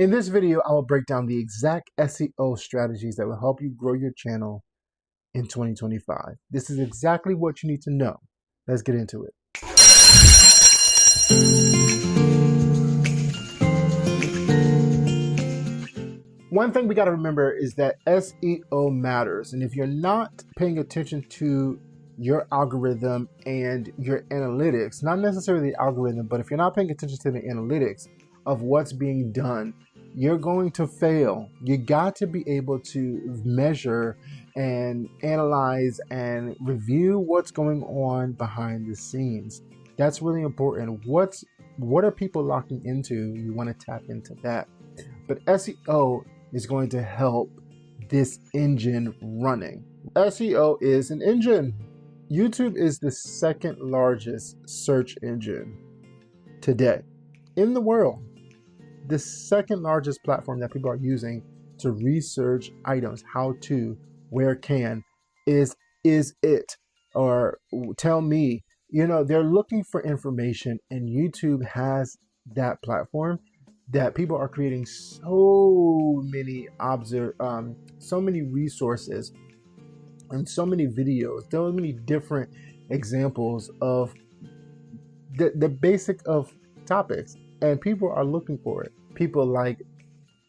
In this video, I will break down the exact SEO strategies that will help you grow your channel in 2025. This is exactly what you need to know. Let's get into it. One thing we got to remember is that SEO matters. And if you're not paying attention to your algorithm and your analytics, not necessarily the algorithm, but if you're not paying attention to the analytics of what's being done, you're going to fail. You got to be able to measure and analyze and review what's going on behind the scenes. That's really important. What are people locking into? You want to tap into that. But SEO is going to help this engine running. SEO is an engine. YouTube is the second largest search engine today in the world. The second largest platform that people are using to research items, how to, where can, is it, or tell me. You know, they're looking for information, and YouTube has that platform that people are creating so many resources and so many videos, so many different examples of the basic of topics, and people are looking for it. People like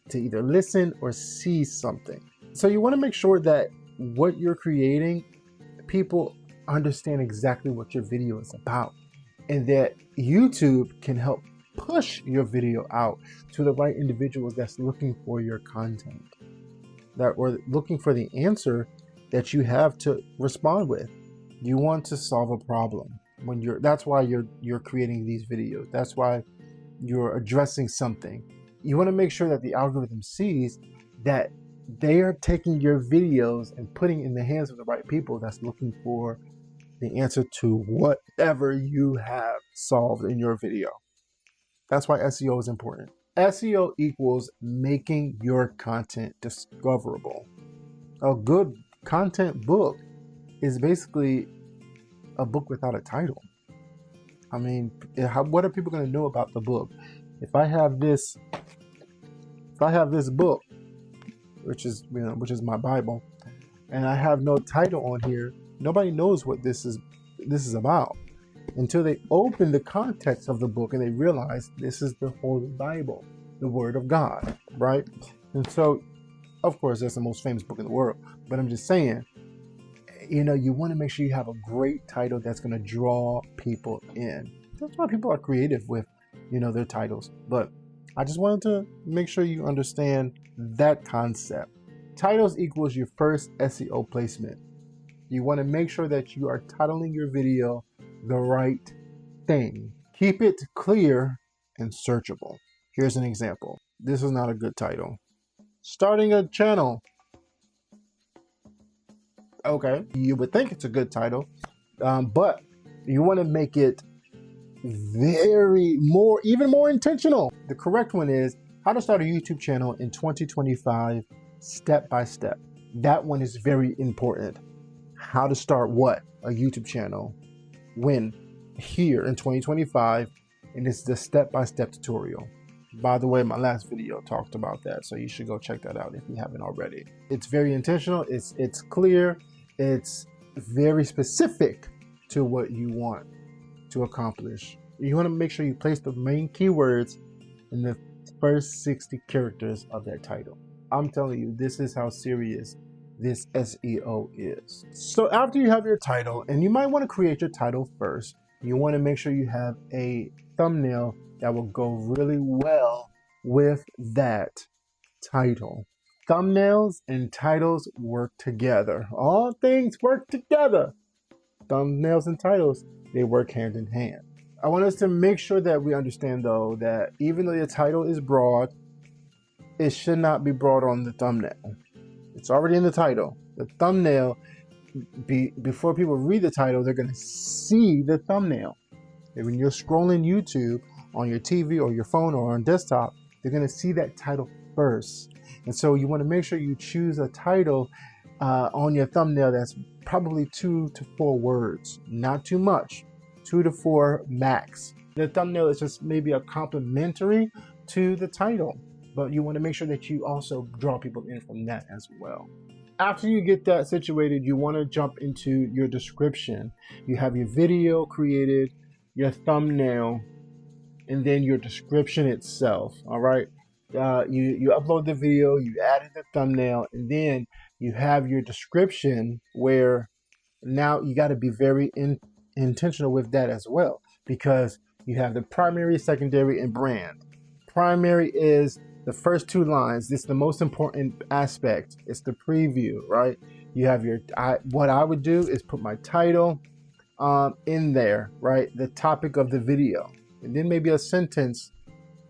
to either listen or see something. So you want to make sure that what you're creating, people understand exactly what your video is about, and that YouTube can help push your video out to the right individuals that's looking for your content, or looking for the answer that you have to respond with. You want to solve a problem that's why you're creating these videos. That's why you're addressing something. You want to make sure that the algorithm sees that they are taking your videos and putting in the hands of the right people that's looking for the answer to whatever you have solved in your video. That's why SEO is important. SEO equals making your content discoverable. A good content book is basically a book without a title. I mean, what are people going to know about the book? If I have this book, which is my Bible, and I have no title on here, nobody knows what this is about until they open the context of the book and they realize this is the Holy Bible, the Word of God, right? And so, of course, that's the most famous book in the world. But I'm just saying, you know, you want to make sure you have a great title that's going to draw people in. That's why people are creative with, their titles. But I just wanted to make sure you understand that concept. Titles equals your first SEO placement. You want to make sure that you are titling your video the right thing. Keep it clear and searchable. Here's an example. This is not a good title. Starting a channel. Okay, you would think it's a good title, but you want to make it even more intentional. The correct one is how to start a YouTube channel in 2025, step by step. That one is very important. How to start what? A YouTube channel. When? Here in 2025, and it's the step-by-step tutorial. By the way, my last video talked about that, so you should go check that out if you haven't already. It's very intentional, it's clear, it's very specific to what you want to accomplish. You want to make sure you place the main keywords in the first 60 characters of that title. I'm telling you, this is how serious this SEO is. So after you have your title, and you might want to create your title first, you want to make sure you have a thumbnail that will go really well with that title. Thumbnails and titles work together. All things work together. Thumbnails and titles, they work hand in hand. I want us to make sure that we understand, though, that even though the title is broad, it should not be broad on the thumbnail. It's already in the title. The thumbnail, before people read the title, they're going to see the thumbnail. And when you're scrolling YouTube on your TV or your phone or on desktop, they're going to see that title first. And so you want to make sure you choose a title on your thumbnail that's probably 2 to 4 words, not too much, 2 to 4 max. The thumbnail is just maybe a complimentary to the title. but you want to make sure that you also draw people in from that as well. After you get that situated, you want to jump into your description. You have your video created, your thumbnail, and then your description itself. All right. You upload the video, you added the thumbnail, and then you have your description, where now you got to be very intentional with that as well, because you have the primary, secondary, and brand. Primary is the first two lines. This is the most important aspect. It's the preview, right? You have your, what I would do is put my title in there, right? The topic of the video, and then maybe a sentence,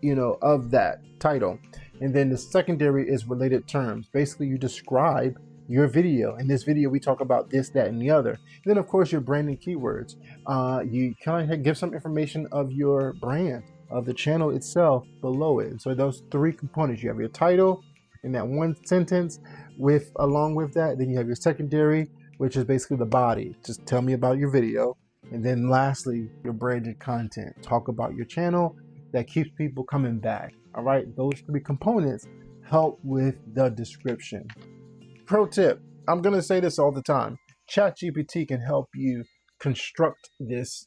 you know, of that title. And then the secondary is related terms. Basically, you describe your video. In this video, we talk about this, that, and the other. And then, of course, your branding keywords. You kind of give some information of your brand, of the channel itself below it. And so those three components, you have your title in that one sentence, along with that, then you have your secondary, which is basically the body. Just tell me about your video. And then lastly, your branded content. Talk about your channel that keeps people coming back. All right, those three components help with the description. Pro tip, I'm gonna say this all the time. ChatGPT can help you construct this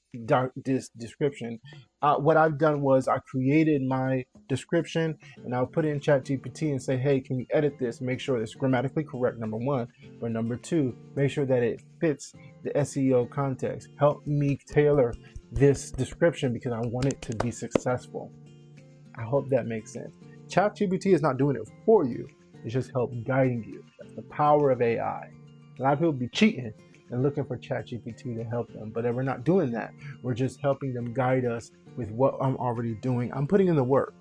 description. What I've done was I created my description and I'll put it in ChatGPT and say, hey, can you edit this? Make sure it's grammatically correct, number one. But number two, make sure that it fits the SEO context. Help me tailor this description because I want it to be successful. I hope that makes sense. ChatGPT is not doing it for you. It's just help guiding you. That's the power of AI. A lot of people be cheating and looking for ChatGPT to help them, but we're not doing that. We're just helping them guide us with what I'm already doing. I'm putting in the work.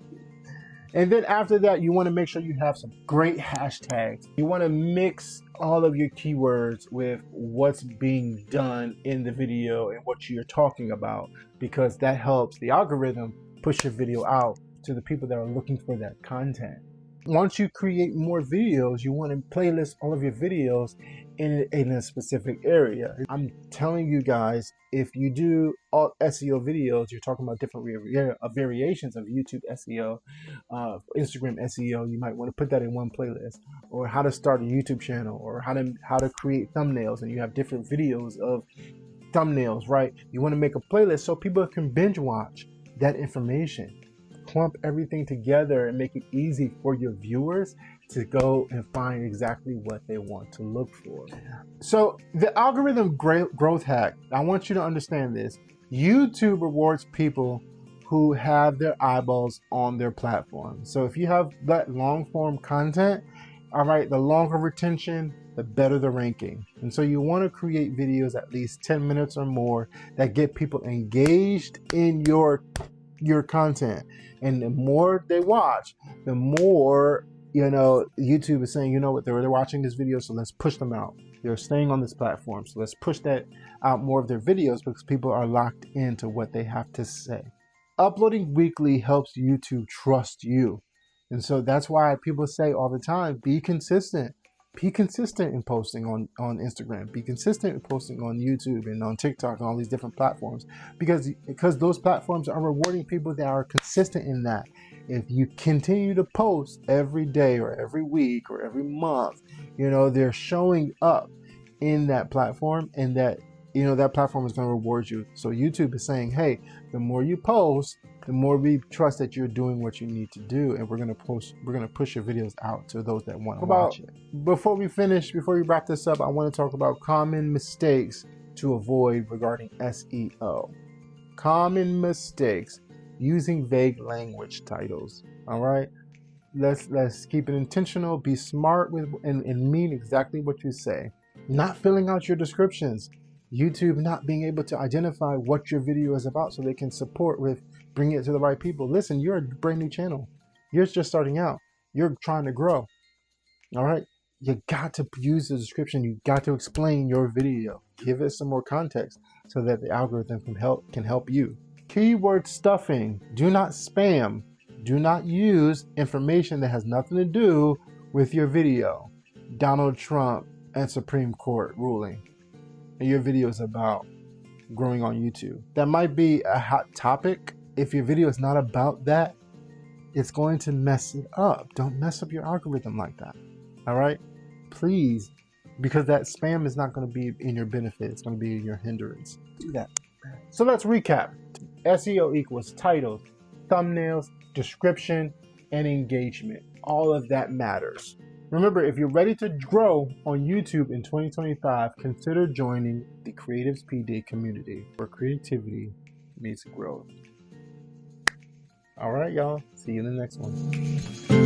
And then after that, you want to make sure you have some great hashtags. You want to mix all of your keywords with what's being done in the video and what you're talking about, because that helps the algorithm push your video out to the people that are looking for that content. Once you create more videos, you want to playlist all of your videos in a specific area. I'm telling you guys, if you do all SEO videos, you're talking about different variations of YouTube SEO, Instagram SEO, you might want to put that in one playlist. Or how to start a YouTube channel, or how to create thumbnails, and you have different videos of thumbnails, right? You want to make a playlist so people can binge watch that information. Clump everything together and make it easy for your viewers to go and find exactly what they want to look for. So the algorithm growth hack, I want you to understand this. YouTube rewards people who have their eyeballs on their platform. So if you have that long form content, all right, the longer retention, the better the ranking. And so you want to create videos at least 10 minutes or more that get people engaged in your content. And the more they watch, the more, you know, YouTube is saying, you know what, they're watching this video, so let's push them out. They're staying on this platform, so let's push that out more of their videos, because people are locked into what they have to say. Uploading weekly helps YouTube trust you. And so that's why people say all the time, be consistent. Be consistent in posting on Instagram. Be consistent in posting on YouTube and on TikTok and all these different platforms, because those platforms are rewarding people that are consistent in that. If you continue to post every day or every week or every month, you know, they're showing up in that platform, and that, you know, that platform is going to reward you. So YouTube is saying, hey, the more you post, the more we trust that you're doing what you need to do, and we're gonna push your videos out to those that want to watch it. Before we wrap this up, I want to talk about common mistakes to avoid regarding SEO. Common mistakes: using vague language titles. All right, let's keep it intentional. Be smart with and mean exactly what you say. Not filling out your descriptions. YouTube not being able to identify what your video is about, so they can support with bringing it to the right people. Listen, you're a brand new channel. You're just starting out. You're trying to grow. All right. You got to use the description. You got to explain your video. Give it some more context so that the algorithm can help you. Keyword stuffing. Do not spam. Do not use information that has nothing to do with your video. Donald Trump and Supreme Court ruling. And your video is about growing on YouTube. That might be a hot topic. If your video is not about that, it's going to mess it up. Don't mess up your algorithm like that. All right? Please, because that spam is not going to be in your benefit. It's going to be in your hindrance. Do that. So let's recap. SEO equals titles, thumbnails, description, and engagement. All of that matters. Remember, if you're ready to grow on YouTube in 2025, consider joining the Creatives PD community, where creativity meets growth. All right, y'all. See you in the next one.